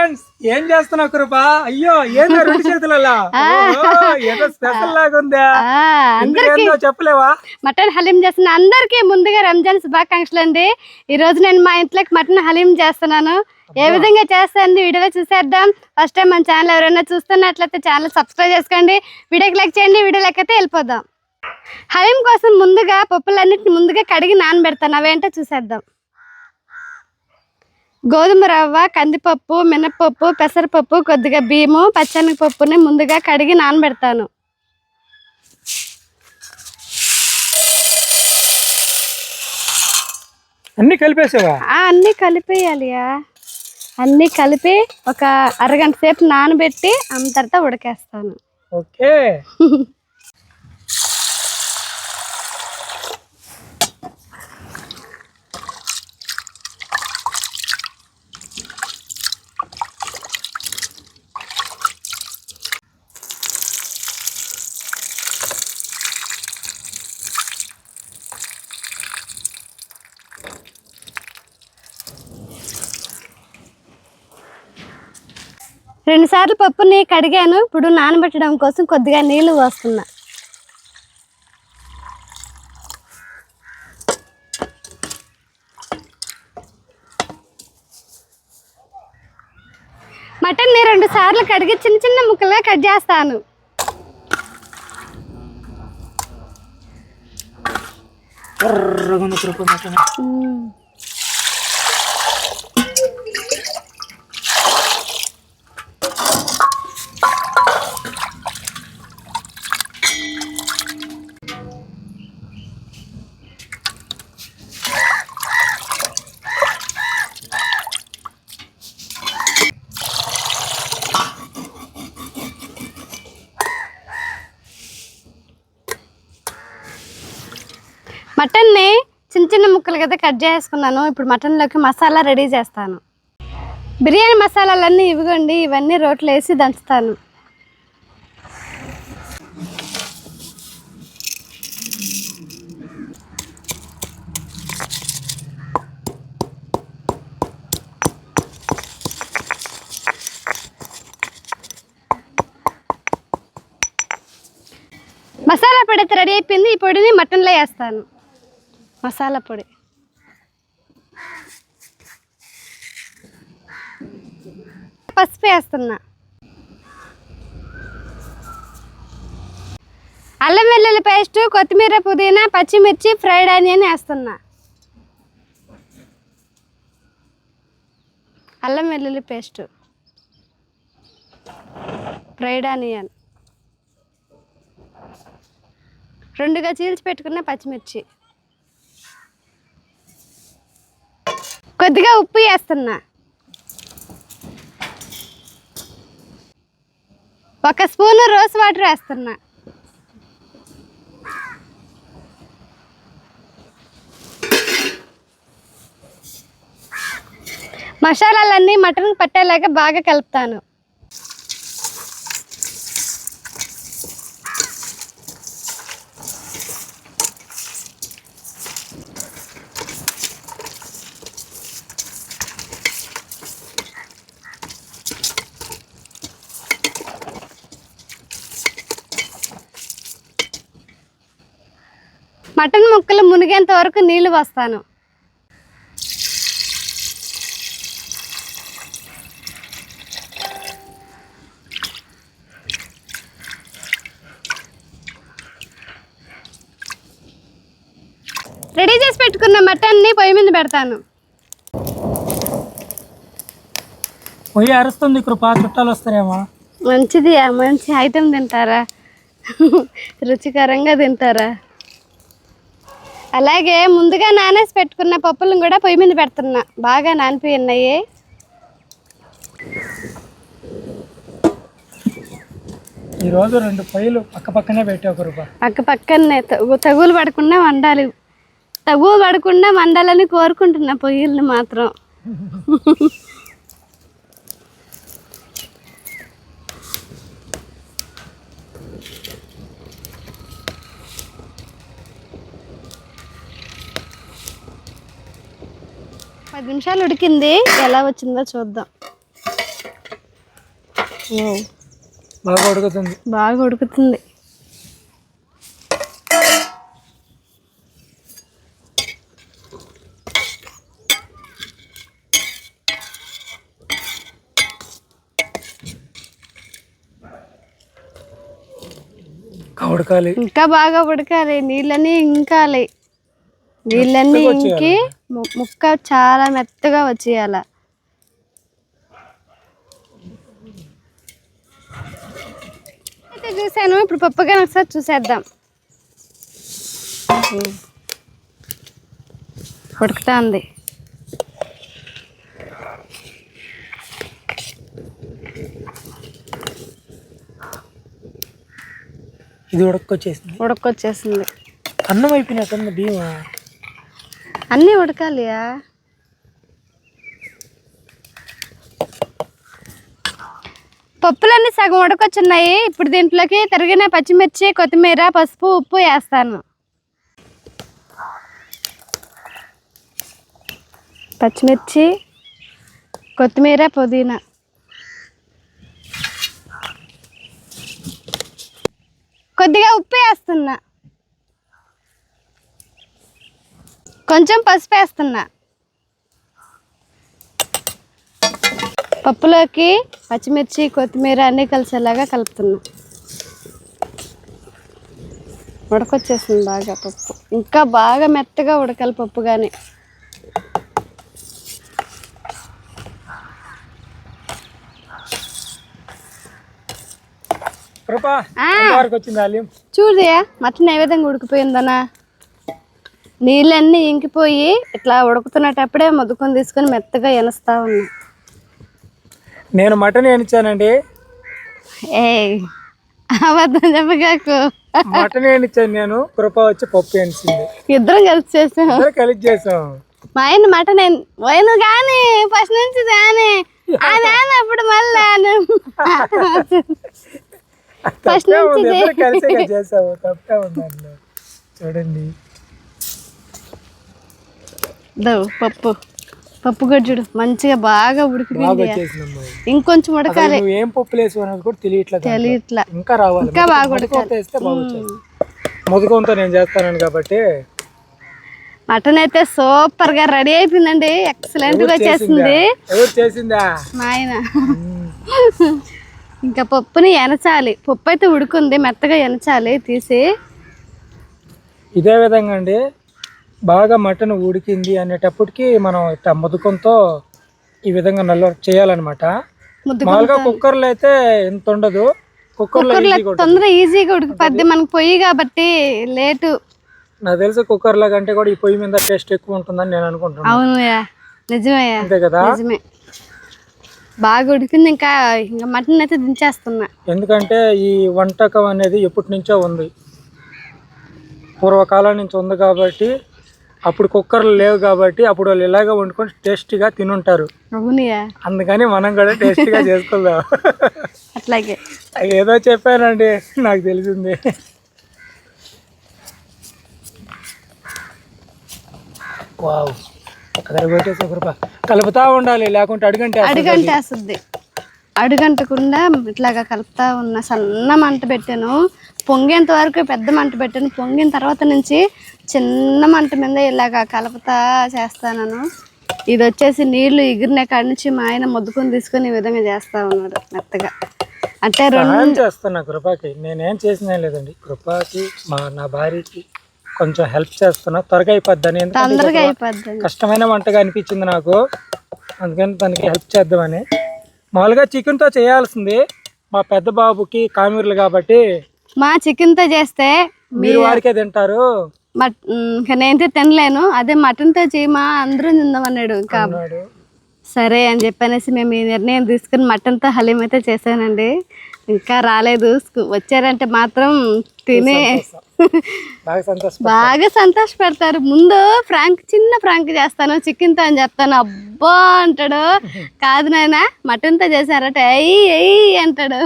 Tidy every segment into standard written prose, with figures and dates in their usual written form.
Friends ఏం చేస్తున్నావు కృప? అయ్యో ఏందో రెండు చేతులలో ఏదో స్పెషల్ లాగా ఉందా? ఏందో చెప్పలేవా? మటన్ హలీం చేస్తున్నా. అందరికి ముందుగా రంజాన్ శుభాకాంక్షలు అండి. ఈ రోజు నేను మా ఇంట్లోకి మటన్ హలీం చేస్తున్నాను. ఏ విధంగా చేస్తాను వీడియోలో చూసేద్దాం. ఫస్ట్ టైం మన ఛానల్ ఎవరైనా చూస్తున్నట్లయితే ఛానల్ సబ్స్క్రైబ్ చేసుకోండి, వీడియోకి లైక్ చేయండి. వీడియోలోకి అయితే వెళ్ళిపోదాం. హలీం కోసం ముందుగా పప్పులన్నిటిని ముందుగా కడిగి నానబెడతాను. అవేంటో చూసేద్దాం. గోధుమ రవ్వ, కందిపప్పు, మినపప్పు, పెసరపప్పు, కొద్దిగా బియ్యము, పచ్చెనగపప్పుని ముందుగా కడిగి నానబెడతాను. అన్ని కలిపేసావా? అన్నీ కలిపేయాలియా. అన్నీ కలిపి ఒక అరగంట సేపు నానబెట్టి తర్వాత ఉడకేస్తాను. ఓకే. రెండు సార్లు పప్పుని కడిగాను. ఇప్పుడు నానబెట్టడం కోసం కొద్దిగా నీళ్లు పోస్తున్నా. మటన్ని 2 సార్లు కడిగి చిన్న చిన్న ముక్కలుగా కట్ చేస్తాను. మటన్ని చిన్న చిన్న ముక్కలు కదా కట్ చేసుకున్నాను. ఇప్పుడు మటన్లోకి మసాలా రెడీ చేస్తాను. బిర్యానీ మసాలాలన్నీ ఇవ్వండి. ఇవన్నీ రోట్లో వేసి దంచుతాను. మసాలా పొడి అయితే రెడీ అయిపోయింది. ఈ పొడిని మటన్లో వేస్తాను. మసాలా పొడి, పసుపు వేస్తున్నా. అల్లం వెల్లుల్లి పేస్ట్, కొత్తిమీర, పుదీనా, పచ్చిమిర్చి, ఫ్రైడ్ ఆనియన్ వేస్తున్నా. అల్లం వెల్లుల్లి పేస్ట్, ఫ్రైడ్ ఆనియన్, 2గా చీల్చి పెట్టుకున్న పచ్చిమిర్చి, కొద్దిగా ఉప్పు వేస్తున్నా. 1 స్పూను రోస్ వాటర్ వేస్తున్నా. మసాలాలన్నీ మటన్ పట్టేలాగా బాగా కలుపుతాను. మటన్ ముక్కలు మునిగేంత వరకు నీళ్లు పోస్తాను. రెడీ చేసి పెట్టుకున్న మటన్ని పొయ్యి మీద పెడతాను. పొయ్యి అరుస్తుంది కృప, చుట్టాలు వస్తారేమో. మంచిది, మంచి ఐటెం తింటారా, రుచికరంగా తింటారా. అలాగే ముందుగా నానేసి పెట్టుకున్న పప్పులను కూడా పొయ్యి మీద పెడుతున్నా. బాగా నానిపోయి ఉన్నాయి. ఈరోజు 2 పొయ్యిలు పక్క పక్కనే పెట్టావు కృప. పక్క పక్కనే తగులు పడకుండా వండాలి. తగులు పడకుండా వండాలని కోరుకుంటున్నా పొయ్యిల్ని మాత్రం. పది నిమిషాలు ఉడికింది. ఎలా వచ్చిందో చూద్దాం. బాగా ఉడుకుతుంది. బాగా ఉడుకుతుంది. ఉడకాలి, ఇంకా బాగా ఉడకాలి. నీళ్ళన్నీ ఇంకాలి. నీళ్ళన్నీ ఇంకి ముక్క చాలా మెత్తగా వచ్చేయాల. అయితే చూసాను. ఇప్పుడు పప్పుగా ఒకసారి చూసేద్దాం. ఉడుకుతా ఉంది. ఇది ఉడకొచ్చేసింది. అన్నం అయిపోయినట్టుంది. బియ్యం అన్నీ ఉడకాలియా. పప్పులన్నీ సగం ఉడకొచ్చున్నాయి. ఇప్పుడు దీంట్లోకి తరిగిన పచ్చిమిర్చి, కొత్తిమీర, పసుపు, ఉప్పు వేస్తాను. పచ్చిమిర్చి, కొత్తిమీర, పుదీనా, కొద్దిగా ఉప్పు వేస్తున్నా, కొంచెం పసుపు వేస్తున్నా. పప్పులోకి పచ్చిమిర్చి, కొత్తిమీర అన్నీ కలిసేలాగా కలుపుతున్నా. ఉడకొచ్చేసింది బాగా పప్పు. ఇంకా బాగా మెత్తగా ఉడకాలి పప్పు. కానీ చూడయా మటన్ ఏ విధంగా ఉడికిపోయిందనా. నీళ్ళన్నీ ఇంకిపోయి ఇట్లా ఉడుకుతున్నటప్పుడే మొద్దుకొని తీసుకొని మెత్తగా ఎనస్తా ఉన్నా. నేను మటన్ ఎనిచ్చానండి. అబద్ధం చెప్పగాకు. మటన్ ఎనిచ్చాను నేను. కృప వచ్చి పప్పు ఎనిచింది. ఇద్దరం కలిసి చేసాం. మా ఆయన మటన్ పోయిన కానీ ఫస్ట్ నుంచి కానీ అప్పుడు మళ్ళీ ఫస్ట్ నుంచి చేసావు. తప్పే ఉందండి. చూడండి పప్పు గడ్జుడు మంచిగా బాగా ఉడికిపోయింది. ఇంకొంచెం ఉడకాలి. ఏం పప్పు వేసి కూడా తెలియట్లా. ఇంకా రావాలి. ఇంకా బాగా ఉడకాలి. మొదకంతో నేను చేస్తాను కాబట్టి. మటన్ అయితే సూపర్ గా రెడీ అయిపోయిందండి. ఎక్సలెంట్ గా చేసింది. ఎవరు చేసిందా? మా ఆయన. ఇంకా పప్పుని ఎనచాలి. పప్పు అయితే ఉడుకుంది. మెత్తగా ఎనచాలి తీసి. ఇదే విధంగా అండి బాగా మటన్ ఉడికింది అనేటప్పటికి మనం ఇట్లా ముదుకంతో ఈ విధంగా నల్ల చేయాలన్నమాట. మామూలుగా కుక్కర్లో అయితే ఎంత ఉండదు. కుక్కర్లో తొందరగా ఈజీగా ఉడికిపోద్ది. మనకు పొయ్యి కాబట్టి లేటు. నాకు తెలిసి కుక్కర్లో కంటే కూడా ఈ పొయ్యి మీద టేస్ట్ ఎక్కువ ఉంటుందని నేను అనుకుంటున్నాను. అవునయ్యా, నిజమయ్యా, అంతే కదా. నిజమే. బాగా ఉడికింది. ఇంకా మటన్ అయితే దించేస్తున్నా. ఎందుకంటే ఈ వంటకం అనేది ఎప్పటి నుంచో ఉంది. పూర్వకాలం నుంచి ఉంది కాబట్టి. అప్పుడు కుక్కర్లు లేవు కాబట్టి అప్పుడు వాళ్ళు ఇలాగ వండుకొని టేస్టీగా తినుంటారు. అవునయ్యా, అందుకని మనం కూడా టేస్టీగా చేసుకుందాం. అట్లాగే ఏదో చెప్పానండి, నాకు తెలిసింది. వావ్, కలుపుతా ఉండాలి, లేకుంటే అడుగంటేస్తుంది. అడుగంటకుండా ఇట్లాగా కలుపుతా ఉన్నా. సన్న మంట పెట్టాను. పొంగేంత వరకు పెద్ద మంట పెట్టాను. పొంగిన తర్వాత నుంచి చిన్న మంట మీద ఇలాగా కలుపుతా చేస్తాను. ఇది వచ్చేసి నీళ్లు ఎగిరిన కాడి నుంచి మా ఆయన మొద్దుకొని తీసుకొని ఈ విధంగా చేస్తా ఉన్నాడు మెత్తగా. అంటే చేస్తున్నా కృపకి. నేనేం చేసినా లేదండి. కృపకి నా భార్యకి కొంచెం హెల్ప్ చేస్తున్నా. త్వరగా అయిపోద్దని. తొందరగా అయిపోద్ది. కష్టమైన వంటగా అనిపించింది నాకు. అందుకని తనకి హెల్ప్ చేద్దామని. మామూలుగా చికెన్తో చేయాల్సింది. మా పెద్ద బాబుకి కామీర్లు కాబట్టి మా చికెన్తో చేస్తే మీరు వాడికే తింటారు. నేనైతే తినలేను. అదే మటన్తో చేయమా అందరూ తిందామన్నాడు. ఇంకా సరే అని చెప్పనేసి మేము ఈ నిర్ణయం తీసుకుని మటన్తో హలీం అయితే చేశానండి. ఇంకా రాలేదు. వచ్చారంటే మాత్రం తినే బాగా సంతోషపెడతారు. ముందు చిన్న ఫ్రాంక్ చేస్తాను, చికెన్తో అని చెప్తాను. అబ్బా అంటాడు. కాదు నాయన మటన్తో చేశారట ఎయ్ అంటాడు.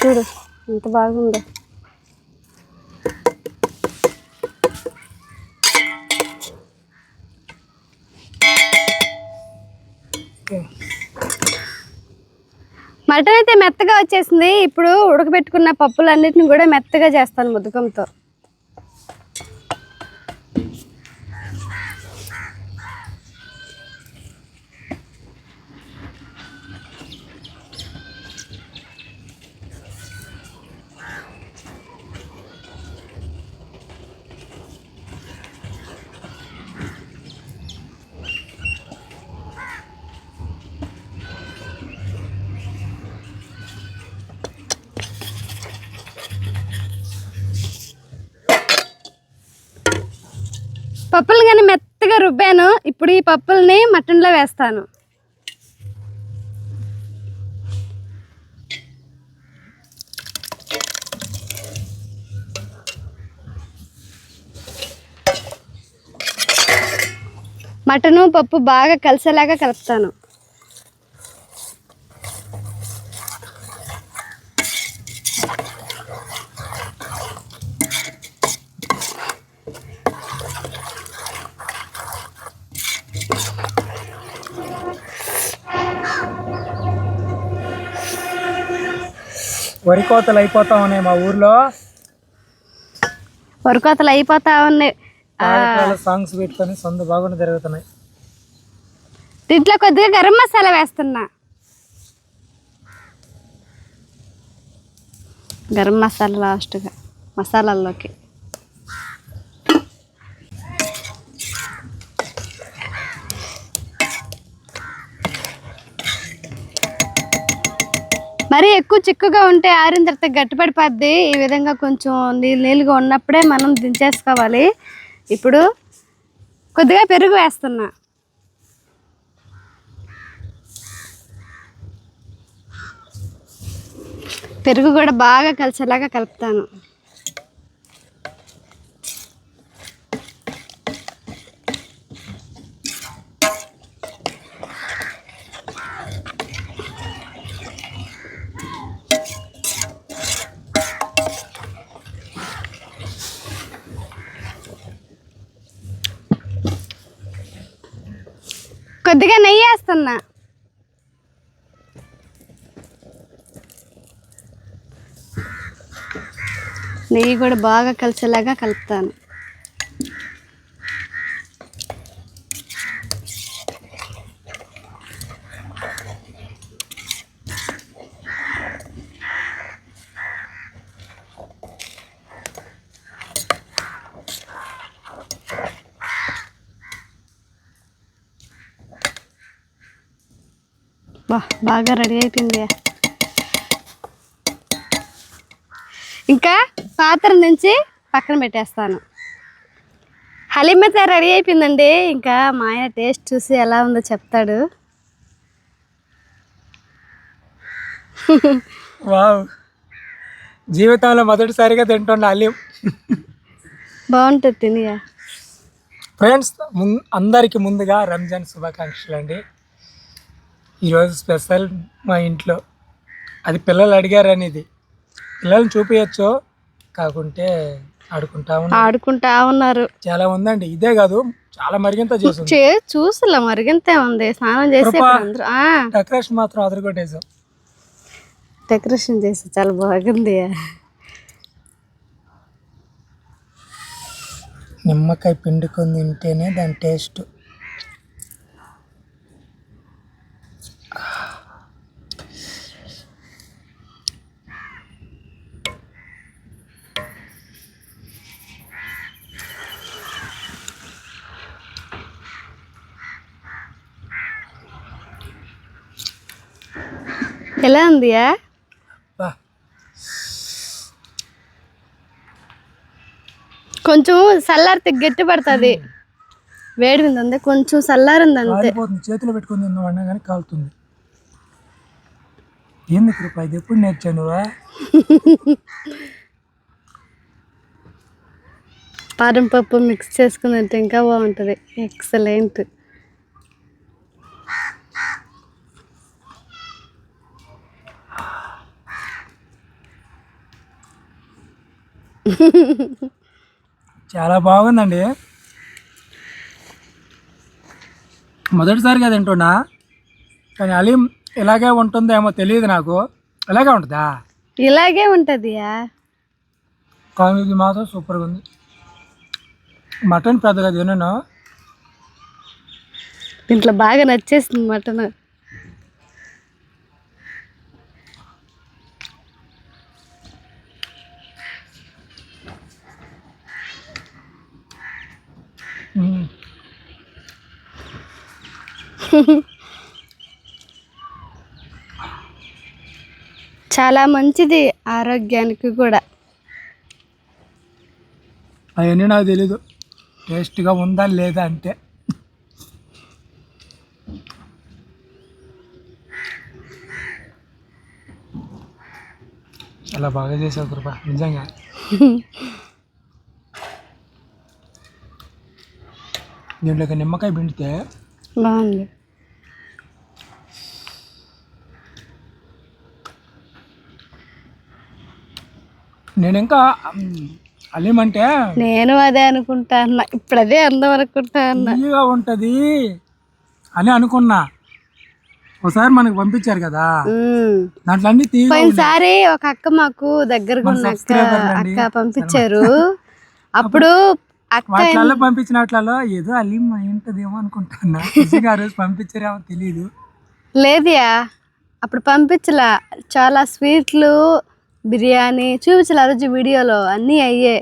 చూడు ఎంత బాగుందో. మటన్ అయితే మెత్తగా వచ్చేసింది. ఇప్పుడు ఉడకబెట్టుకున్న పప్పులన్నిటిని కూడా మెత్తగా చేస్తాను ముద్దకంతో. పప్పులు కానీ మెత్తగా రుబ్బాను. ఇప్పుడు ఈ పప్పుల్ని మటన్లో వేస్తాను. మటను పప్పు బాగా కలిసేలాగా కలుపుతాను. వరి కోతలు అయిపోతా ఉన్నాయి మా ఊర్లో. వరి కోతలు అయిపోతా ఉన్నాయి. సాంగ్స్ పెట్టుకొని సొంత బాగుండి జరుగుతున్నాయి. దీంట్లో కొద్దిగా గరం మసాలా వేస్తున్నా. గరం మసాలా లాస్ట్గా మసాలాల్లోకి. మరీ ఎక్కువ చిక్కుగా ఉంటే ఆరిన తర్వాత గట్టిపడిపోద్ది. ఈ విధంగా కొంచెం నీళ్ళుగా ఉన్నప్పుడే మనం దించేసుకోవాలి. ఇప్పుడు కొద్దిగా పెరుగు వేస్తున్నా. పెరుగు కూడా బాగా కలిసేలాగా కలుపుతాను. కొద్దిగా నెయ్యి వేస్తున్నా. నెయ్యి కూడా బాగా కలిసేలాగా కలుపుతాను. బాగా రెడీ అయిపోయింది. ఇంకా పాత్ర నుంచి పక్కన పెట్టేస్తాను. హలీం అయితే రెడీ అయిపోయిందండి. ఇంకా మా ఆయన టేస్ట్ చూసి ఎలా ఉందో చెప్తాడు. వావ్, జీవితంలో మొదటిసారిగా తింటున్న హలీం. బాగుంటుంది తినియా. ఫ్రెండ్స్, అందరికీ ముందుగా రంజాన్ శుభాకాంక్షలు అండి. ఈరోజు స్పెషల్ మా ఇంట్లో. అది పిల్లలు అడిగారని. ఇది పిల్లల్ని చూపించచ్చు కాకుంటే ఆడుకుంటా ఉన్నారు. చాలా ఉందండి. ఇదే కాదు, చాలా మరిగింత చేస్తుంది. చూసలా మరిగింతే ఉంది. స్నానం చేసి డెకరేషన్ మాత్రం అదరగొట్టేసాం. డెకరేషన్ చేసి చాలా బాగుంది. నిమ్మకాయ పిండుకొని తింటేనే దాని టేస్ట్. ఎలా ఉందియా? కొంచెం చల్లారితే గట్టి పడుతుంది. వేడి మీద ఉంది, కొంచెం చల్లారింది అంతే. చేతిలో పెట్టుకుని తిన్నామన్నా కానీ కాలుతుంది. ఏంది కృప, ఇది ఎప్పుడు నేర్చాను? పారం పప్పు మిక్స్ చేసుకుని తింటే ఇంకా బాగుంటుంది. ఎక్సలెంట్. చాలా బాగుందండి. మొదటిసారిగా తింటున్నా. కానీ హలీం ఇలాగే ఉంటుందేమో తెలియదు నాకు. ఇలాగే ఉంటుందా? ఇలాగే ఉంటదియా, కానీ ఇది మాత్రం సూపర్గా ఉంది. మటన్ పెద్దగా తినను. దీంట్లో బాగా నచ్చేసింది మటన్. చాలా మంచిది ఆరోగ్యానికి కూడా. అవన్నీ నాకు తెలీదు, టేస్ట్గా ఉందా లేదా అంతే. చాలా బాగా చేసావు కృప, నిజంగా. దీంట్లోకి నిమ్మకాయ పిండితే బాగుంది. నేను ఇంకా హలీం అంటే నేను అదే అనుకుంటా అన్న, ఇప్పుడు అదే అందం అనుకుంటా అన్న. తీయగా ఉంటది అని అనుకున్నా. ఒకసారి మనకు పంపించారు కదా, దాంట్లో అన్ని తీయగా. పోయినసారి ఒక అక్క మాకు దగ్గరగా ఉన్న అక్క పంపించారు. అప్పుడు వాటిలలో పంపించినట్లలో ఏదో హలీం ఉంటదేమో అనుకుంటున్నా. నిజంగా ఆ రోజు పంపించారేమో తెలీదు. లేదుయా, అప్పుడు పంపించలా. చాలా స్వీట్లు, బిర్యానీ చూపించాలి ఆ రోజు వీడియోలో, అన్నీ అయ్యే.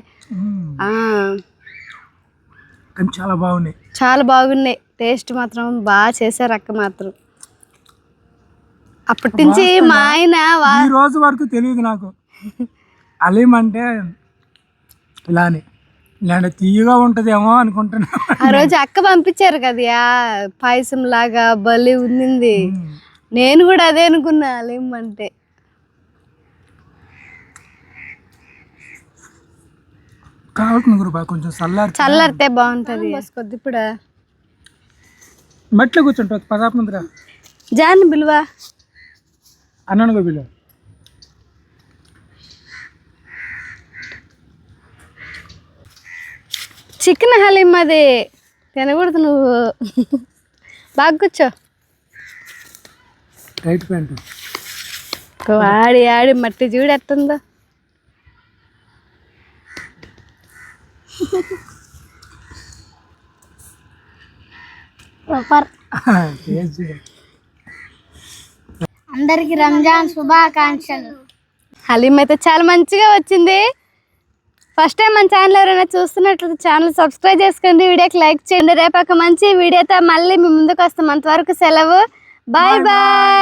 కానీ చాలా బాగున్నాయి, చాలా బాగున్నాయి. టేస్ట్ మాత్రం బాగా చేశారు అక్క మాత్రం. అప్పటి నుంచి మా ఆయన ఈ రోజు వరకు తెలియదు నాకు హలీం అంటే ఇలానే, ఇలాంటి తీయగా ఉంటదేమో అనుకుంటున్నా. ఆ రోజు అక్క పంపించారు కదా పాయసం లాగా భలే ఉంది. నేను కూడా అదే అనుకున్నా హలీం అంటే. కావుతుంది గురు, కొంచెం చల్లారితే బాగుంటది. కొద్ది ఇప్పుడు మట్లో కూర్చుంటుంది పదార్థ ముందర. జాన్ బిలువా అన్నాను గోబిలో. చికెన్ హలీం అది తినకూడదు నువ్వు. బాగా కూర్చో. రైట్ ప్యాంటు ఆడి ఆడి మట్టి చూడు ఎట్టుందో. అందరికి రంజాన్ శుభాకాంక్షలు. హలీం అయితే చాలా మంచిగా వచ్చింది. ఫస్ట్ టైం మన ఛానల్ ఎవరైనా చూస్తున్నట్లయితే ఛానల్ సబ్స్క్రైబ్ చేసుకోండి, వీడియోకి లైక్ చేయండి. రేపు ఒక మంచి వీడియోతో మళ్ళీ మీ ముందుకు వస్తాం. అంతవరకు సెలవు, బాయ్ బాయ్.